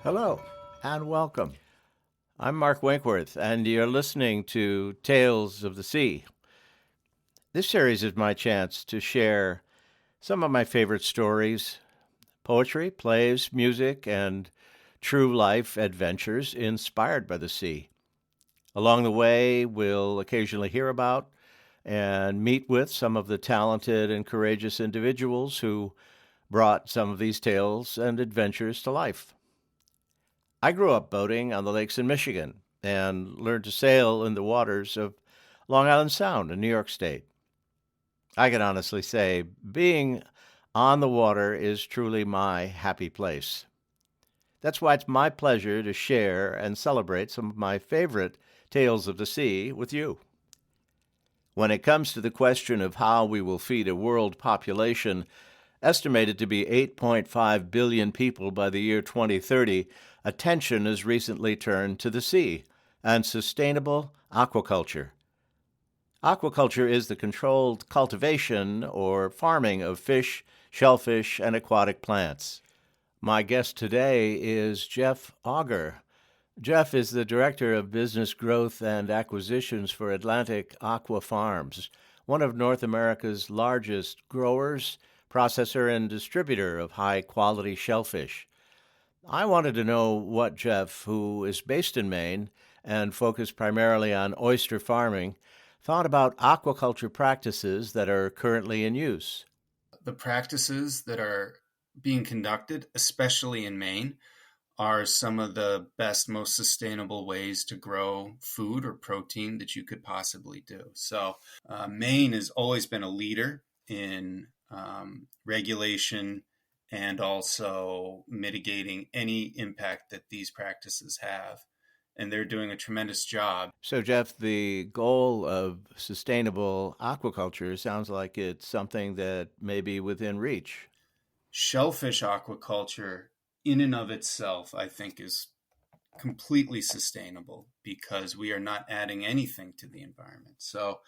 Hello and welcome. I'm Mark Winkworth, and you're listening to Tales of the Sea. This series is my chance to share some of my favorite stories, poetry, plays, music, and true life adventures inspired by the sea. Along the way, we'll occasionally hear about and meet with some of the talented and courageous individuals who brought some of these tales and adventures to life. I grew up boating on the lakes in Michigan and learned to sail in the waters of Long Island Sound in New York State. I can honestly say being on the water is truly my happy place. That's why it's my pleasure to share and celebrate some of my favorite tales of the sea with you. When it comes to the question of how we will feed a world population estimated to be 8.5 billion people by the year 2030, attention has recently turned to the sea and sustainable aquaculture. Aquaculture is the controlled cultivation or farming of fish, shellfish, and aquatic plants. My guest today is Jeff Auger. Jeff is the Director of Business Growth and Acquisitions for Atlantic Aqua Farms, one of North America's largest growers, processor, and distributor of high-quality shellfish. I wanted to know what Jeff, who is based in Maine and focused primarily on oyster farming, thought about aquaculture practices that are currently in use. The practices that are being conducted, especially in Maine, are some of the best, most sustainable ways to grow food or protein that you could possibly do. So, Maine has always been a leader in regulation and also mitigating any impact that these practices have. And they're doing a tremendous job. So, Jeff, the goal of sustainable aquaculture sounds like it's something that may be within reach. Shellfish aquaculture, in and of itself, I think is completely sustainable because we are not adding anything to the environment. So,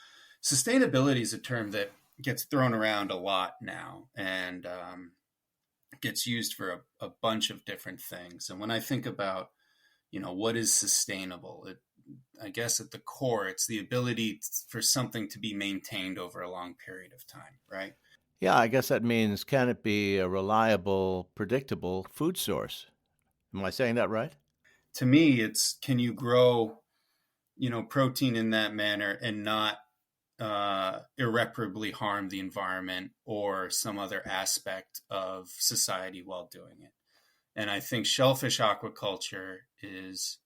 sustainability is a term that gets thrown around a lot now and gets used for a bunch of different things. And when I think about, what is sustainable, I guess at the core, it's the ability for something to be maintained over a long period of time, right? Yeah, I guess that means can it be a reliable, predictable food source? Am I saying that right? To me, it's can you grow, protein in that manner and not irreparably harm the environment or some other aspect of society while doing it. And I think shellfish aquaculture is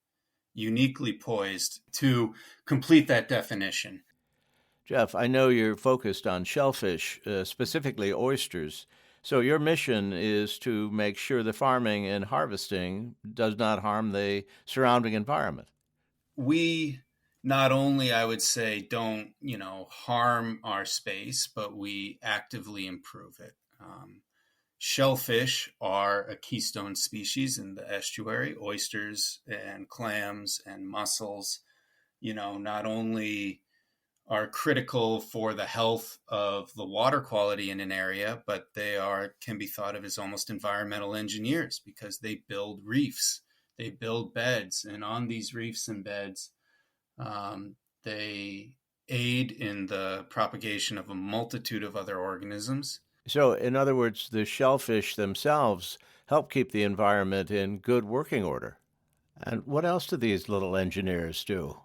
uniquely poised to complete that definition. Jeff, I know you're focused on shellfish, specifically oysters. So your mission is to make sure the farming and harvesting does not harm the surrounding environment. We not only, I would say, don't, harm our space, but we actively improve it. Shellfish are a keystone species in the estuary. Oysters and clams and mussels, not only are critical for the health of the water quality in an area, but can be thought of as almost environmental engineers because they build reefs, they build beds, and on these reefs and beds, they aid in the propagation of a multitude of other organisms. So, in other words, the shellfish themselves help keep the environment in good working order. And what else do these little engineers do?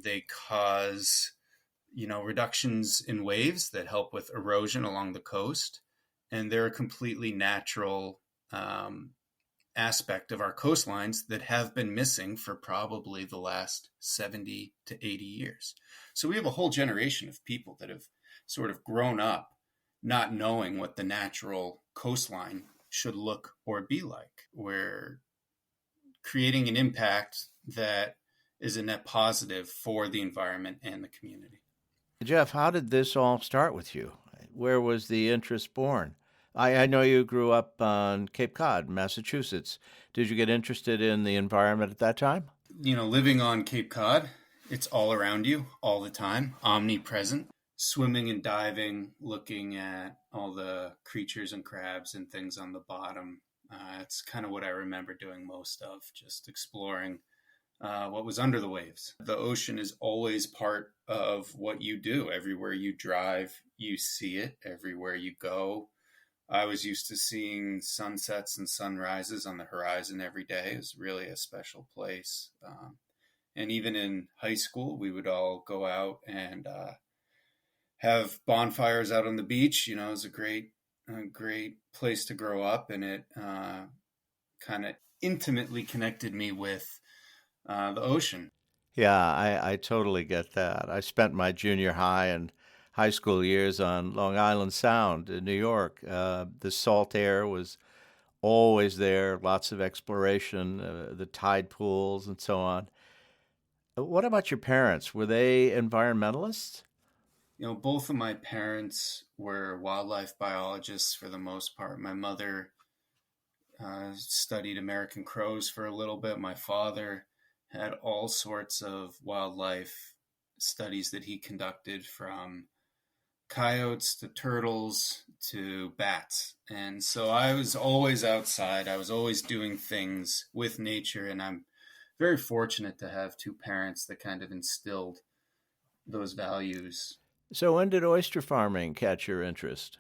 They cause reductions in waves that help with erosion along the coast. And they're a completely natural aspect of our coastlines that have been missing for probably the last 70 to 80 years. So we have a whole generation of people that have sort of grown up not knowing what the natural coastline should look or be like. We're creating an impact that is a net positive for the environment and the community. Jeff, how did this all start with you? Where was the interest born? I know you grew up on Cape Cod, Massachusetts. Did you get interested in the environment at that time? Living on Cape Cod, it's all around you all the time, omnipresent. Swimming and diving, looking at all the creatures and crabs and things on the bottom, It's kind of what I remember doing most of, just exploring what was under the waves. The ocean is always part of what you do. Everywhere you drive, you see it. Everywhere you go. I was used to seeing sunsets and sunrises on the horizon every day. It was really a special place. And even in high school, we would all go out and have bonfires out on the beach. It was a great place to grow up, and it kind of intimately connected me with the ocean. Yeah, I totally get that. I spent my junior high and high school years on Long Island Sound in New York. The salt air was always there, lots of exploration, the tide pools and so on. What about your parents? Were they environmentalists? Both of my parents were wildlife biologists for the most part. My mother studied American crows for a little bit. My father had all sorts of wildlife studies that he conducted, from coyotes to turtles to bats. And so I was always outside. I was always doing things with nature. And I'm very fortunate to have two parents that kind of instilled those values. So when did oyster farming catch your interest?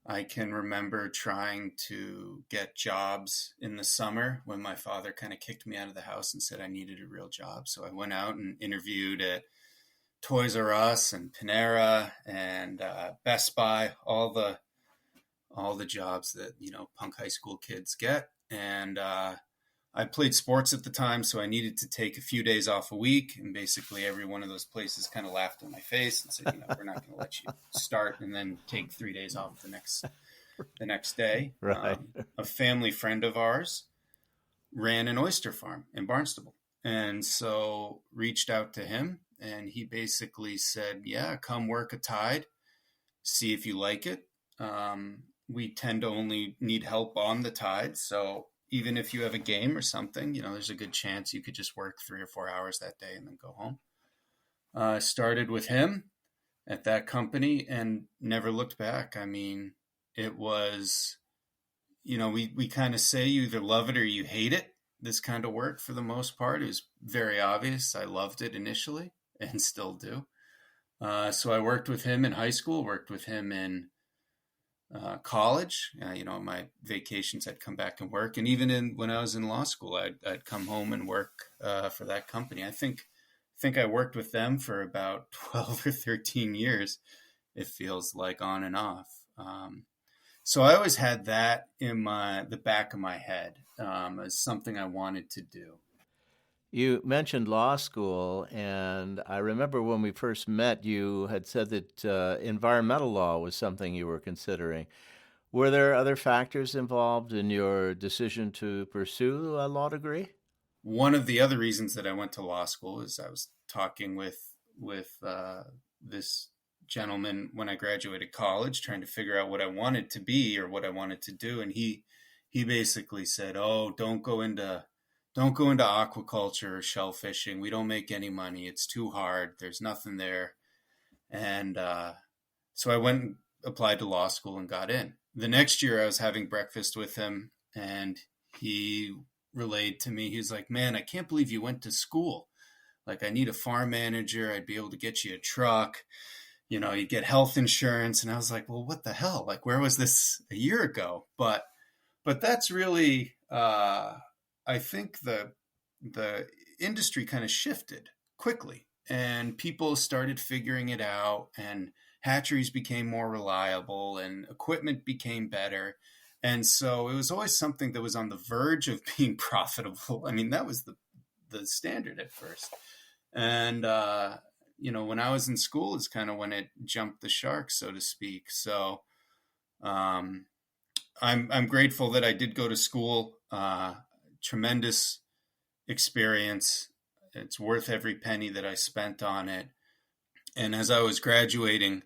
I can remember trying to get jobs in the summer when my father kind of kicked me out of the house and said I needed a real job. So I went out and interviewed at Toys R Us and Panera and Best Buy, all the jobs that punk high school kids get. And I played sports at the time, so I needed to take a few days off a week. And basically, every one of those places kind of laughed in my face and said, we're not going to let you start and then take 3 days off the next day. Right. A family friend of ours ran an oyster farm in Barnstable, and so reached out to him, and he basically said, "Yeah, come work a tide, see if you like it. We tend to only need help on the tide, so." Even if you have a game or something, there's a good chance you could just work 3 or 4 hours that day and then go home. Started with him at that company and never looked back. I mean, it was, we kind of say you either love it or you hate it. This kind of work, for the most part, is very obvious. I loved it initially and still do. So I worked with him in high school, worked with him in college. My vacations, I'd come back and work, and even when I was in law school, I'd come home and work for that company. I think I worked with them for about 12 or 13 years. It feels like, on and off. So I always had that in the back of my head as something I wanted to do. You mentioned law school, and I remember when we first met, you had said that environmental law was something you were considering. Were there other factors involved in your decision to pursue a law degree? One of the other reasons that I went to law school is I was talking with this gentleman when I graduated college, trying to figure out what I wanted to be or what I wanted to do, and he basically said, "Oh, don't go into aquaculture or shellfishing. We don't make any money. It's too hard. There's nothing there." And so I went and applied to law school and got in. The next year, I was having breakfast with him, and he relayed to me, he's like, "Man, I can't believe you went to school. Like, I need a farm manager. I'd be able to get you a truck. You get health insurance." And I was like, "Well, what the hell? Like, where was this a year ago?" But that's really, I think the industry kind of shifted quickly, and people started figuring it out, and hatcheries became more reliable, and equipment became better. And so it was always something that was on the verge of being profitable. I mean, that was the standard at first. And, when I was in school is kind of when it jumped the shark, so to speak. So I'm grateful that I did go to school. Tremendous experience. It's worth every penny that I spent on it. And as I was graduating,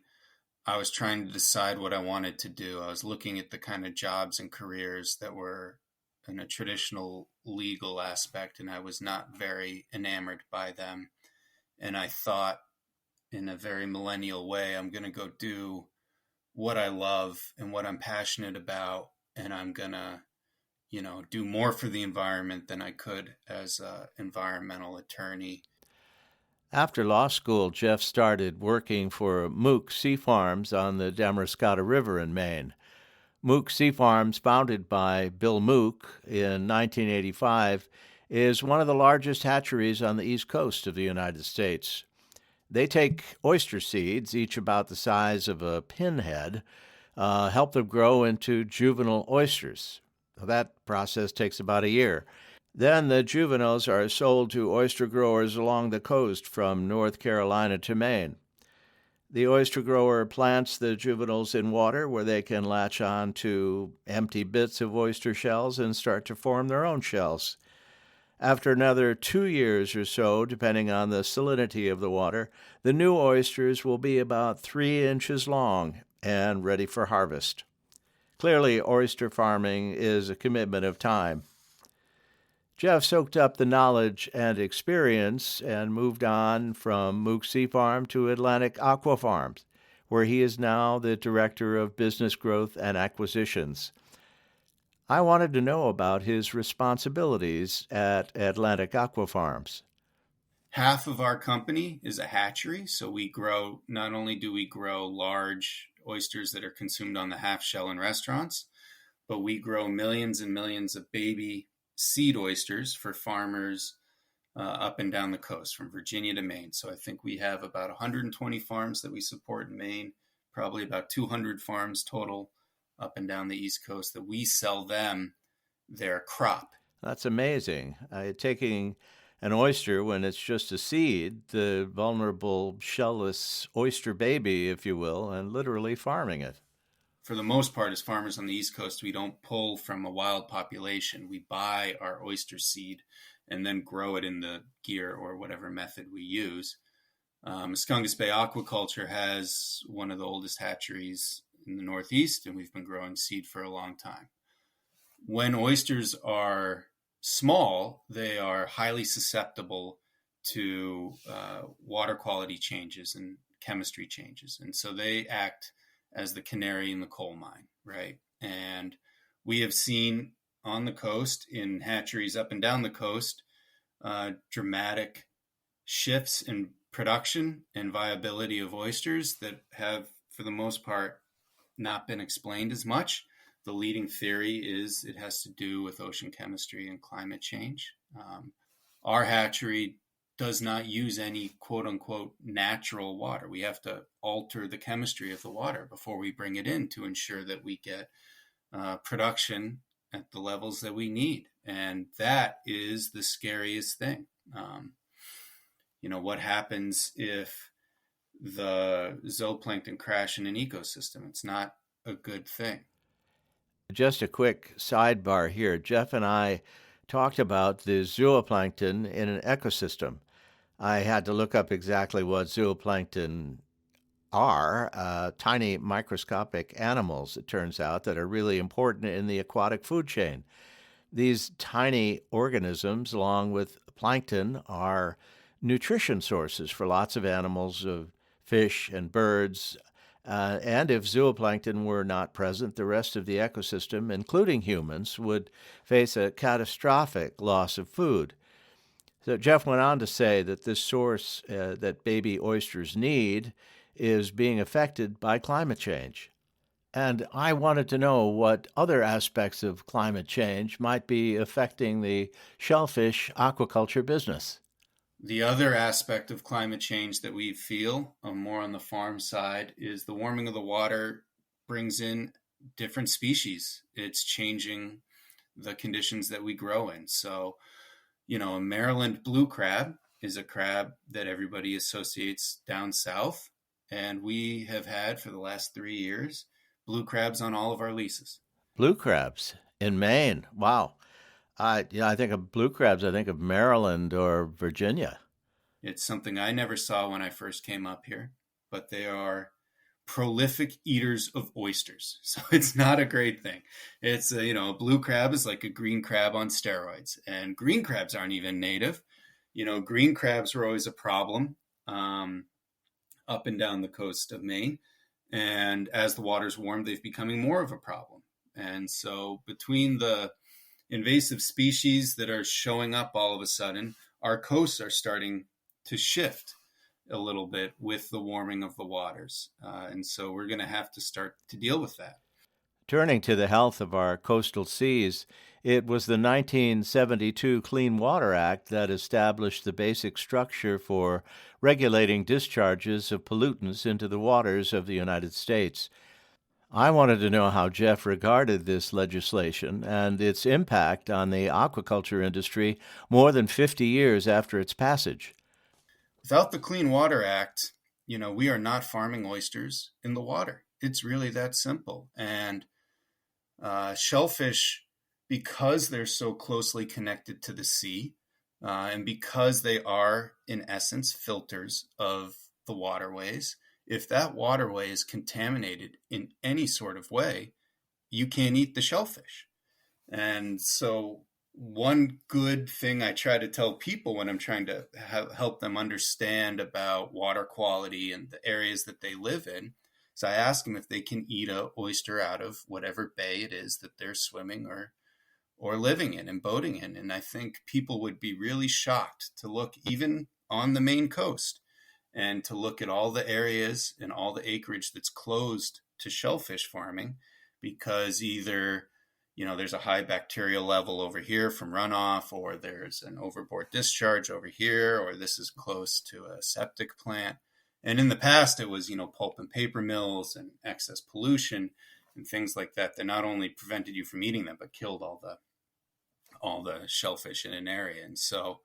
I was trying to decide what I wanted to do. I was looking at the kind of jobs and careers that were in a traditional legal aspect, and I was not very enamored by them. And I thought, in a very millennial way, I'm going to go do what I love and what I'm passionate about, and I'm going to, do more for the environment than I could as an environmental attorney. After law school, Jeff started working for Mook Sea Farms on the Damariscotta River in Maine. Mook Sea Farms, founded by Bill Mook in 1985, is one of the largest hatcheries on the east coast of the United States. They take oyster seeds, each about the size of a pinhead, help them grow into juvenile oysters. That process takes about a year. Then the juveniles are sold to oyster growers along the coast from North Carolina to Maine. The oyster grower plants the juveniles in water where they can latch on to empty bits of oyster shells and start to form their own shells. After another 2 years or so, depending on the salinity of the water, the new oysters will be about 3 inches long and ready for harvest. Clearly, oyster farming is a commitment of time. Jeff soaked up the knowledge and experience and moved on from Mook Sea Farm to Atlantic Aqua Farms, where he is now the Director of Business Growth and Acquisitions. I wanted to know about his responsibilities at Atlantic Aqua Farms. Half of our company is a hatchery, so not only do we grow large oysters that are consumed on the half shell in restaurants, but we grow millions and millions of baby seed oysters for farmers up and down the coast from Virginia to Maine. So I think we have about 120 farms that we support in Maine, probably about 200 farms total up and down the East Coast that we sell them their crop. That's amazing. Taking an oyster when it's just a seed, the vulnerable shellless oyster baby, if you will, and literally farming it. For the most part, as farmers on the East Coast, we don't pull from a wild population. We buy our oyster seed and then grow it in the gear or whatever method we use. Muscongas Bay Aquaculture has one of the oldest hatcheries in the Northeast, and we've been growing seed for a long time. When oysters are small, they are highly susceptible to water quality changes and chemistry changes. And so they act as the canary in the coal mine, right? And we have seen on the coast, in hatcheries up and down the coast, dramatic shifts in production and viability of oysters that have, for the most part, not been explained as much. The leading theory is it has to do with ocean chemistry and climate change. Our hatchery does not use any quote unquote natural water. We have to alter the chemistry of the water before we bring it in to ensure that we get production at the levels that we need. And that is the scariest thing. What happens if the zooplankton crash in an ecosystem? It's not a good thing. Just a quick sidebar here. Jeff and I talked about the zooplankton in an ecosystem. I had to look up exactly what zooplankton are, tiny microscopic animals, it turns out, that are really important in the aquatic food chain. These tiny organisms, along with plankton, are nutrition sources for lots of animals, of fish and birds. And if zooplankton were not present, the rest of the ecosystem, including humans, would face a catastrophic loss of food. So Jeff went on to say that this source that baby oysters need is being affected by climate change. And I wanted to know what other aspects of climate change might be affecting the shellfish aquaculture business. The other aspect of climate change that we feel more on the farm side is the warming of the water brings in different species. It's changing the conditions that we grow in. So, a Maryland blue crab is a crab that everybody associates down south. And we have had for the last 3 years blue crabs on all of our leases. Blue crabs in Maine. Wow. I think of blue crabs, I think of Maryland or Virginia. It's something I never saw when I first came up here, but they are prolific eaters of oysters. So it's not a great thing. It's, a blue crab is like a green crab on steroids, and green crabs aren't even native. Green crabs were always a problem up and down the coast of Maine. And as the water's warmed, they've becoming more of a problem. And so between the invasive species that are showing up all of a sudden, our coasts are starting to shift a little bit with the warming of the waters. And so we're going to have to start to deal with that. Turning to the health of our coastal seas, it was the 1972 Clean Water Act that established the basic structure for regulating discharges of pollutants into the waters of the United States. I wanted to know how Jeff regarded this legislation and its impact on the aquaculture industry more than 50 years after its passage. Without the Clean Water Act, we are not farming oysters in the water. It's really that simple. And shellfish, because they're so closely connected to the sea, and because they are, in essence, filters of the waterways, if that waterway is contaminated in any sort of way, you can't eat the shellfish. And so, one good thing I try to tell people when I'm trying to help them understand about water quality and the areas that they live in, so I ask them if they can eat a oyster out of whatever bay it is that they're swimming or living in and boating in. And I think people would be really shocked to look even on the Maine coast and to look at all the areas and all the acreage that's closed to shellfish farming, because either there's a high bacterial level over here from runoff, or there's an overboard discharge over here, or this is close to a septic plant. And in the past, it was, pulp and paper mills and excess pollution and things like that that not only prevented you from eating them, but killed all the shellfish in an area. And so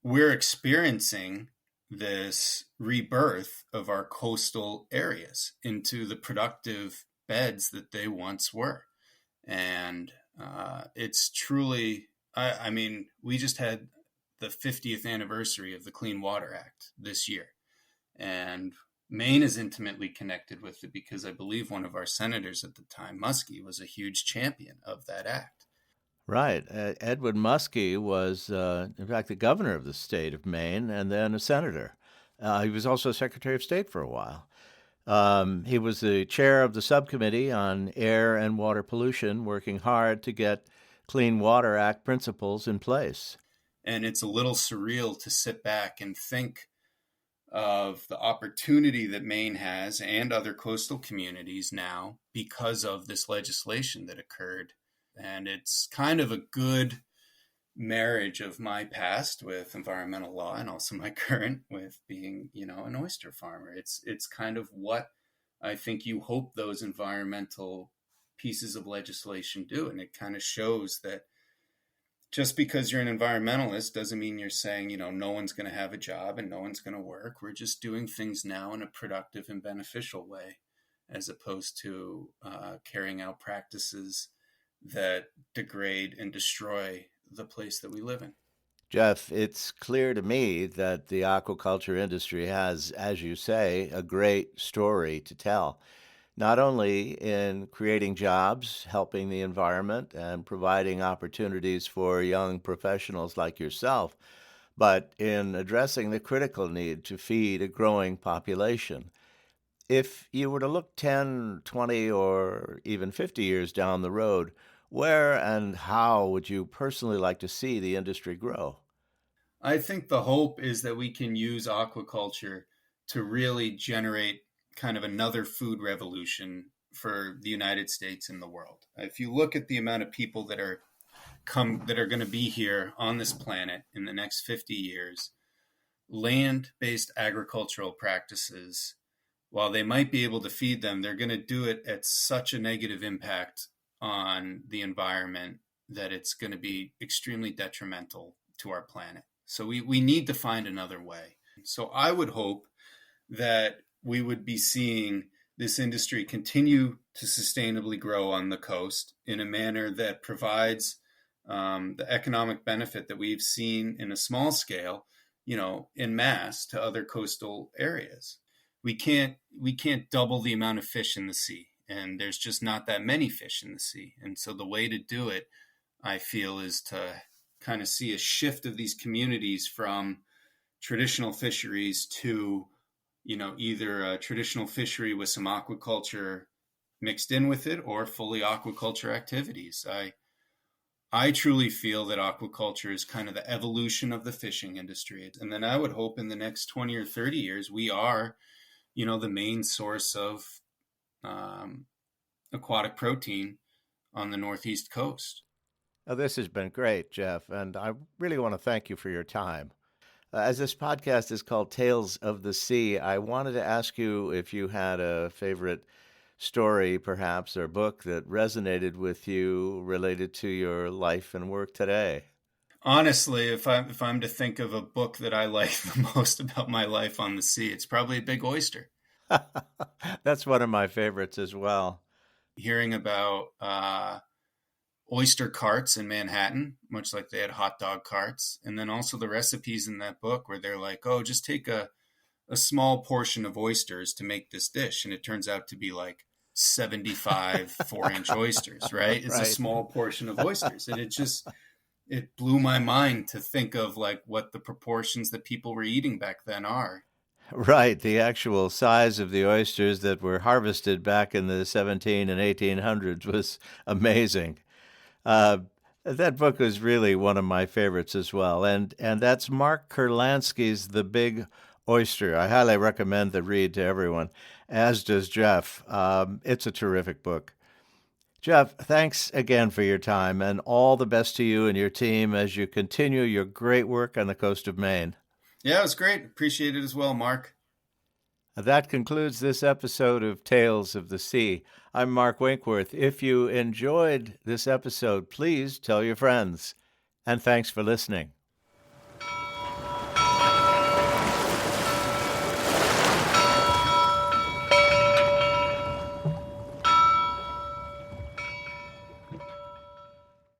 we're experiencing this rebirth of our coastal areas into the productive beds that they once were. And it's truly, I mean, we just had the 50th anniversary of the Clean Water Act this year. And Maine is intimately connected with it because I believe one of our senators at the time, Muskie, was a huge champion of that act. Right. Edward Muskie was, in fact, the governor of the state of Maine and then a senator. He was also Secretary of State for a while. He was the chair of the subcommittee on air and water pollution, working hard to get Clean Water Act principles in place. And it's a little surreal to sit back and think of the opportunity that Maine has and other coastal communities now because of this legislation that occurred. And it's kind of a good marriage of my past with environmental law and also my current with being, an oyster farmer. It's kind of what I think you hope those environmental pieces of legislation do. And it kind of shows that just because you're an environmentalist doesn't mean you're saying, no one's going to have a job and no one's going to work. We're just doing things now in a productive and beneficial way, as opposed to carrying out practices that degrade and destroy the place that we live in. Jeff, it's clear to me that the aquaculture industry has, as you say, a great story to tell, not only in creating jobs, helping the environment, and providing opportunities for young professionals like yourself, but in addressing the critical need to feed a growing population. If you were to look 10, 20, or even 50 years down the road, where and how would you personally like to see the industry grow? I think the hope is that we can use aquaculture to really generate kind of another food revolution for the United States and the world. If you look at the amount of people that are going to be here on this planet in the next 50 years, land-based agricultural practices, while they might be able to feed them, they're going to do it at such a negative impact on the environment that it's going to be extremely detrimental to our planet. So we need to find another way. So I would hope that we would be seeing this industry continue to sustainably grow on the coast in a manner that provides the economic benefit that we've seen in a small scale, in mass to other coastal areas. We can't double the amount of fish in the sea, and there's just not that many fish in the sea. And so the way to do it, I feel, is to kind of see a shift of these communities from traditional fisheries to, either a traditional fishery with some aquaculture mixed in with it or fully aquaculture activities. I truly feel that aquaculture is kind of the evolution of the fishing industry. And then I would hope in the next 20 or 30 years, we are, the main source of um, aquatic protein on the Northeast coast. Oh, this has been great, Jeff, and I really want to thank you for your time. As this podcast is called Tales of the Sea, I wanted to ask you if you had a favorite story, perhaps, or book that resonated with you related to your life and work today. Honestly, if I'm to think of a book that I like the most about my life on the sea, it's probably Big Oyster. That's one of my favorites as well. Hearing about oyster carts in Manhattan, much like they had hot dog carts, and then also the recipes in that book where they're like, "Oh, just take a small portion of oysters to make this dish," and it turns out to be like 75 4-inch oysters, right? It's a Right. small portion of oysters, and it blew my mind to think of like what the proportions that people were eating back then are. Right, the actual size of the oysters that were harvested back in the 17 and 1800s was amazing. Uh, that book is really one of my favorites as well, and that's Mark Kurlansky's The Big Oyster. I highly recommend the read to everyone, as does Jeff. It's a terrific book. Jeff, thanks again for your time, and all the best to you and your team as you continue your great work on the coast of Maine. Yeah, it was great. Appreciate it as well, Mark. That concludes this episode of Tales of the Sea. I'm Mark Winkworth. If you enjoyed this episode, please tell your friends. And thanks for listening.